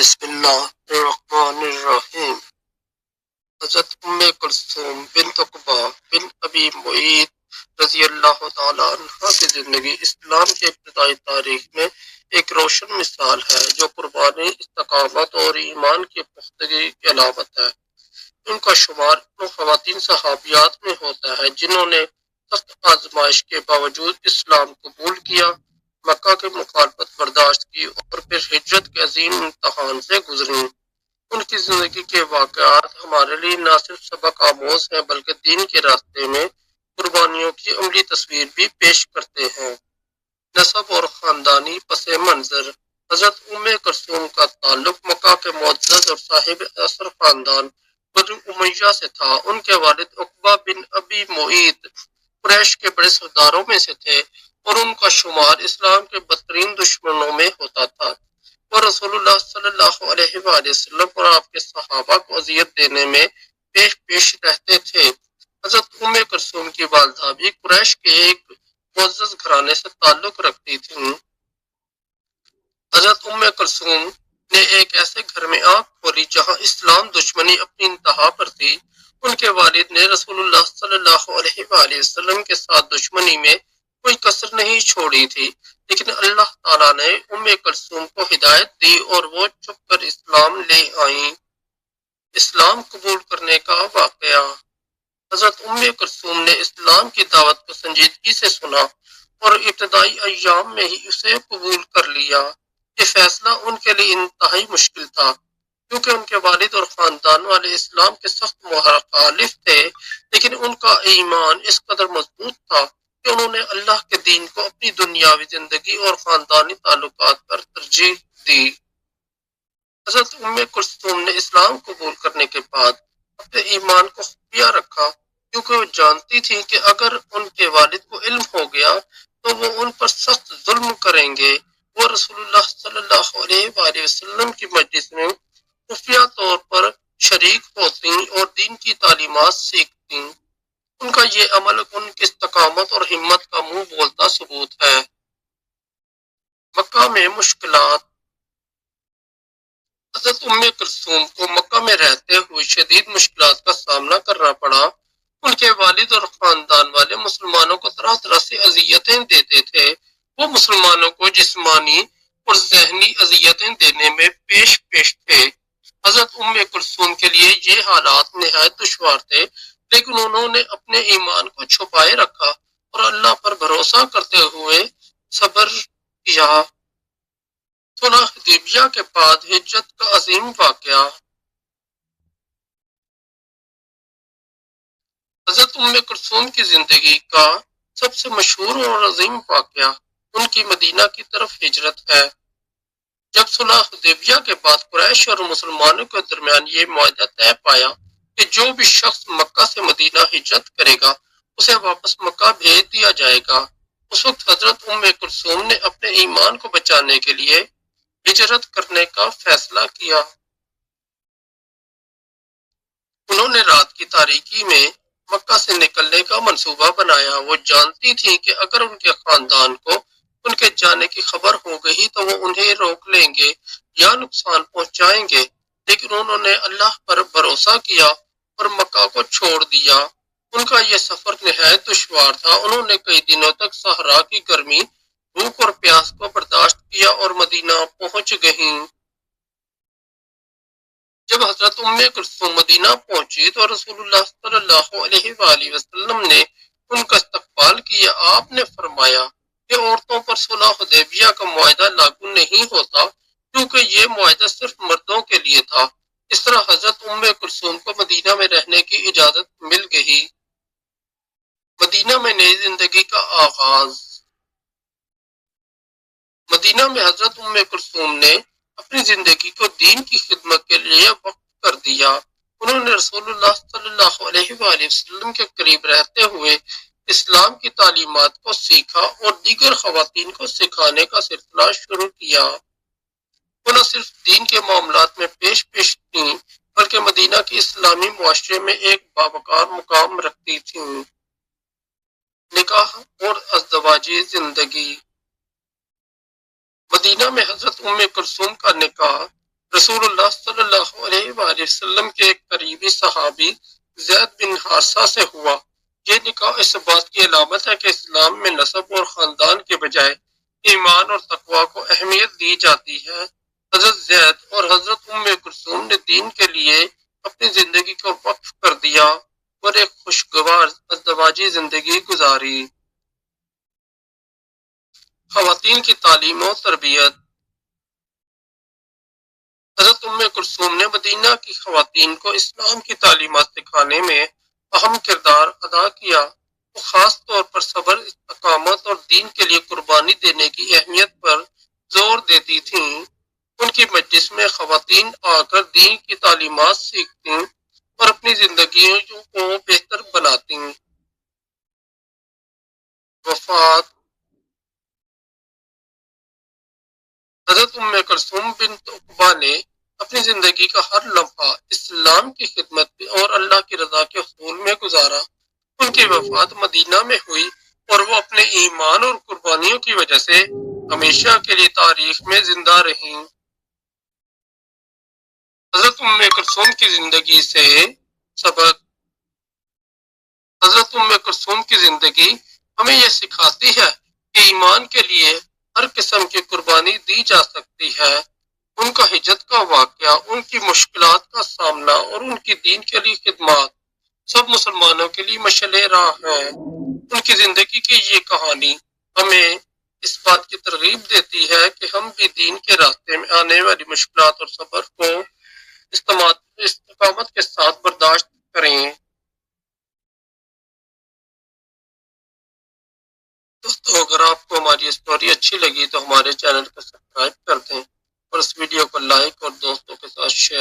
بسم اللہ الرحمن الرحیم۔ حضرت کلثوم بنت عقبہ بن ابی معیط رضی اللہ تعالی عنہ کی زندگی اسلام کے ابتدائی تاریخ میں ایک روشن مثال ہے جو قربانی، استقامت اور ایمان کی پختگی کی علامت ہے۔ ان کا شمار ان خواتین صحابیات میں ہوتا ہے جنہوں نے سخت آزمائش کے باوجود اسلام قبول کیا، مکہ کی مخالفت برداشت کی اور پھر ہجرت کے عظیم امتحان سے گزری۔ ان کی زندگی کے واقعات ہمارے لیے نہ صرف سبق آموز ہیں بلکہ دین کے راستے میں قربانیوں کی عملی تصویر بھی پیش کرتے ہیں۔ نسب اور خاندانی پس منظر۔ حضرت کلثوم کا تعلق مکہ کے معزز اور صاحب اثر خاندان بنو امیہ سے تھا۔ ان کے والد عقبہ بن ابی معیط قریش کے بڑے سرداروں میں سے تھے اور ان کا شمار اسلام کے بدترین دشمنوں میں ہوتا تھا۔ وہ رسول اللہ صلی اللہ علیہ وآلہ وسلم اور آپ کے صحابہ کو اذیت دینے میں پیش رہتے تھے۔ حضرت کلثوم کی والدہ بھی قریش کے ایک معزز گھرانے سے تعلق رکھتی تھیں۔ حضرت کلثوم نے ایک ایسے گھر میں آنکھ کھولی جہاں اسلام دشمنی اپنی انتہا پر تھی۔ ان کے والد نے رسول اللہ صلی اللہ علیہ وآلہ وسلم کے ساتھ دشمنی میں کوئی کسر نہیں چھوڑی تھی، لیکن اللہ تعالیٰ نے کلثوم کو ہدایت دی اور وہ چھپ کر اسلام لے آئیں۔ اسلام قبول کرنے کا واقعہ۔ حضرت کلثوم نے اسلام کی دعوت کو سنجیدگی سے سنا اور ابتدائی ایام میں ہی اسے قبول کر لیا۔ یہ فیصلہ ان کے لیے انتہائی مشکل تھا کیونکہ ان کے والد اور خاندان والے اسلام کے سخت مخالف تھے، لیکن ان کا ایمان اس قدر مضبوط تھا کہ انہوں نے اللہ کے دین کو اپنی دنیاوی زندگی اور خاندانی تعلقات پر ترجیح دی۔ حضرت کلثوم نے اسلام قبول کرنے کے بعد اپنے ایمان کو خفیہ رکھا کیونکہ وہ جانتی تھی کہ اگر ان کے والد کو علم ہو گیا تو وہ ان پر سخت ظلم کریں گے۔ وہ رسول اللہ صلی اللہ علیہ وآلہ وسلم کی مجلس میں خفیہ طور پر شریک ہوتی اور دین کی تعلیمات سیکھتی۔ ان کا یہ عمل ان کی استقامت اور ہمت کا منہ بولتا ثبوت ہے۔ مکہ میں مشکلات۔ حضرت کلثوم کو مکہ میں رہتے ہوئے شدید مشکلات کا سامنا کرنا پڑا۔ ان کے والد اور خاندان والے مسلمانوں کو طرح طرح سے اذیتیں دیتے تھے۔ وہ مسلمانوں کو جسمانی اور ذہنی اذیتیں دینے میں پیش تھے۔ حضرت کلثوم کے لیے یہ حالات نہایت دشوار تھے، لیکن انہوں نے اپنے ایمان کو چھپائے رکھا اور اللہ پر بھروسہ کرتے ہوئے صبر کیا۔ صلح حدیبیہ کے بعد ہجرت کا عظیم واقعہ۔ حضرت کلثوم کی زندگی کا سب سے مشہور اور عظیم واقعہ ان کی مدینہ کی طرف ہجرت ہے۔ جب صلح حدیبیہ کے بعد قریش اور مسلمانوں کے درمیان یہ معاہدہ طے پایا کہ جو بھی شخص مکہ سے مدینہ ہجرت کرے گا اسے واپس مکہ بھیج دیا جائے گا، اس وقت حضرت کلثوم نے اپنے ایمان کو بچانے کے لیے ہجرت کرنے کا فیصلہ کیا۔ انہوں نے رات کی تاریکی میں مکہ سے نکلنے کا منصوبہ بنایا۔ وہ جانتی تھیں کہ اگر ان کے خاندان کو ان کے جانے کی خبر ہو گئی تو وہ انہیں روک لیں گے یا نقصان پہنچائیں گے، لیکن انہوں نے اللہ پر بھروسہ کیا اور مکہ کو چھوڑ دیا۔ ان کا یہ سفر نہایت دشوار تھا۔ انہوں نے کئی دنوں تک صحرا کی گرمی، بھوک اور پیاس کو برداشت کیا اور مدینہ پہنچ گئیں۔ جب حضرت کلثوم مدینہ پہنچی تو رسول اللہ صلی اللہ علیہ وآلہ وسلم نے ان کا استقبال کیا۔ آپ نے فرمایا کہ عورتوں پر صلح حدیبیہ کا معاہدہ لاگو نہیں ہوتا کیونکہ یہ معاہدہ صرف مردوں کے لیے تھا۔ اس طرح حضرت کلثوم کو مدینہ میں رہنے کی اجازت مل گئی۔ مدینہ میں نئی زندگی کا آغاز۔ مدینہ میں حضرت کلثوم نے اپنی زندگی کو دین کی خدمت کے لیے وقف کر دیا۔ انہوں نے رسول اللہ صلی اللہ علیہ وآلہ وسلم کے قریب رہتے ہوئے اسلام کی تعلیمات کو سیکھا اور دیگر خواتین کو سکھانے کا سلسلہ شروع کیا۔ وہ نہ صرف دین کے معاملات میں پیش تھیں بلکہ مدینہ کے اسلامی معاشرے میں ایک باوقار مقام رکھتی تھیں۔ نکاح اور ازدواجی زندگی۔ مدینہ میں حضرت کلثوم کا نکاح رسول اللہ صلی اللہ علیہ وآلہ وسلم کے ایک قریبی صحابی زید بن حارثہ سے ہوا۔ یہ نکاح اس بات کی علامت ہے کہ اسلام میں نسب اور خاندان کے بجائے ایمان اور تقوی کو اہمیت دی جاتی ہے۔ حضرت زید اور حضرت ام کلثوم نے دین کے لیے اپنی زندگی کو وقف کر دیا اور ایک خوشگوار ازدواجی زندگی گزاری۔ خواتین کی تعلیم و تربیت۔ حضرت ام کلثوم نے مدینہ کی خواتین کو اسلام کی تعلیمات سکھانے میں اہم کردار ادا کیا۔ وہ خاص طور پر صبر، استقامت اور دین کے لیے قربانی دینے کی اہمیت پر زور دیتی تھیں۔ ان کی مجلس میں خواتین آ کر دین کی تعلیمات سیکھتیں اور اپنی زندگیوں کو بہتر بناتی۔ وفات۔ حضرت ام کلثوم بنت عقبہ نے اپنی زندگی کا ہر لمحہ اسلام کی خدمت اور اللہ کی رضا کے حصول میں گزارا۔ ان کی وفات مدینہ میں ہوئی اور وہ اپنے ایمان اور قربانیوں کی وجہ سے ہمیشہ کے لیے تاریخ میں زندہ رہیں۔ حضرت ام کلثوم کی زندگی سے سبق۔ حضرت ام کلثوم کی زندگی ہمیں یہ سکھاتی ہے کہ ایمان کے لیے ہر قسم کی قربانی دی جا سکتی ہے۔ ان کا ہجرت کا واقعہ، ان کی مشکلات کا سامنا اور ان کی دین کے لیے خدمات سب مسلمانوں کے لیے مشعل راہ ہے۔ ان کی زندگی کی یہ کہانی ہمیں اس بات کی ترغیب دیتی ہے کہ ہم بھی دین کے راستے میں آنے والی مشکلات اور صبر کو استقامت کے ساتھ برداشت کریں۔ دوستو، اگر آپ کو ہماری اسٹوری اچھی لگی تو ہمارے چینل کو سبسکرائب کر دیں اور اس ویڈیو کو لائک اور دوستوں کے ساتھ شیئر